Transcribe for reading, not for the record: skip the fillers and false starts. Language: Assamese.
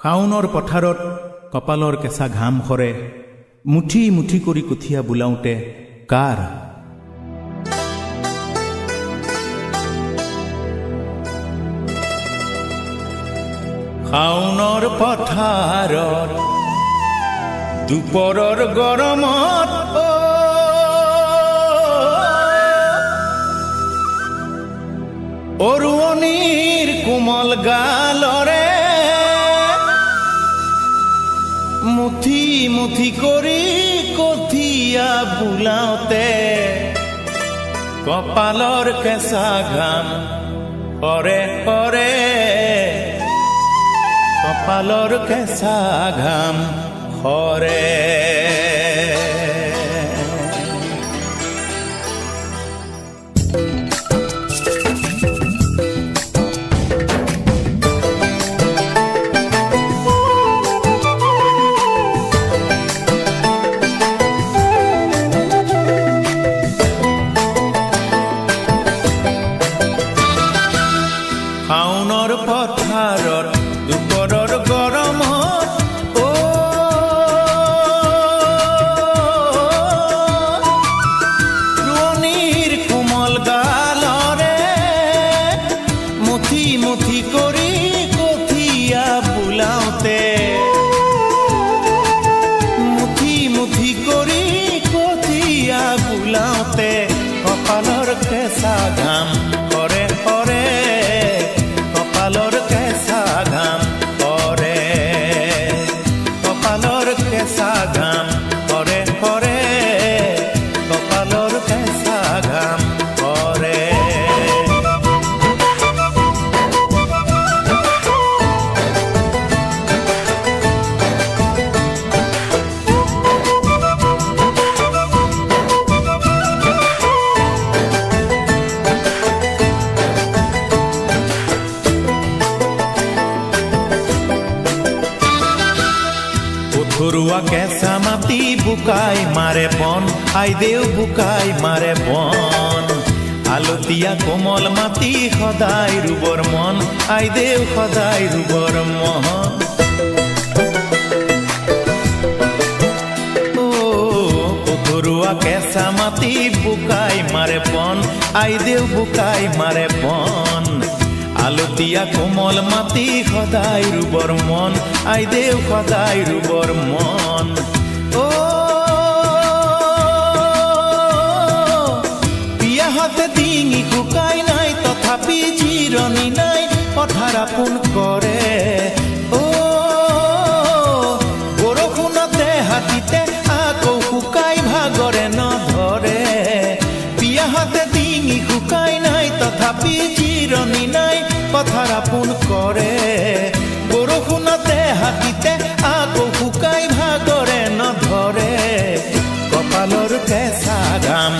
শাওনৰ পথাৰত কপালৰ কেঁচা ঘাম সৰে, মুঠি মুঠি কৰি কঠীয়া বোলাওঁতে কাৰ? শাওনৰ পথাৰত দুপৰৰ গৰমত অৰুণীৰ কোমল গালৰে মুঠি মুঠি কৰি কঠীয়া বোলাওঁতে কপালৰ কেঁচা ঘাম সৰে সৰে, কপালৰ কেঁচা ঘাম সৰে। শাওনৰ পথাৰত দুপৰৰ গৰমত ৰোৱনীৰ কোমল গালৰে মুঠি মুঠি কৰি কঠীয়া বোলাওঁতে, মুঠি মুঠি কৰি কঠীয়া বোলাওঁতে কপালৰ কেঁচা ঘাম সৰে সৰে, কপালৰ কেঁচা ঘাম সৰে, কপালৰ কেঁচা ঘাম সৰে সৰে, কপালৰ কেঁচা ঘাম সৰে। ঘৰুৱা কেঁচা মাটি বুকাই মাৰে বন, আইদেউ বুকাই মাৰে বন। আলতীয়া কোমল মাটি সদায় ৰুবৰ মন, আইদেউ সদায় ৰুবৰ মন। ঘৰুৱা কেঁচা মাটি বুকাই মাৰে বন, আইদেউ বুকাই মাৰে বন। আলতীয়া কোমল মাটি সদায় ৰুবৰ মন, আইদেউ সদায় ৰুবৰ মন। বিয়াহতে ডিঙি শুকাই নাই, তথাপি জিৰণি নাই, পথাৰ আপোন কৰে। বৰষুণতে হাতীতে আকৌ শুকাই ভাগৰে নধৰে। বিয়াহতে ডিঙি শুকাই নাই, তথাপি জিৰণি নাই, পথাৰ আপোন কৰে। বৰষুণতে হাতীতে আকৌ শুকাই ভাগৰে নধৰে, কপালৰ কেঁচা ঘাম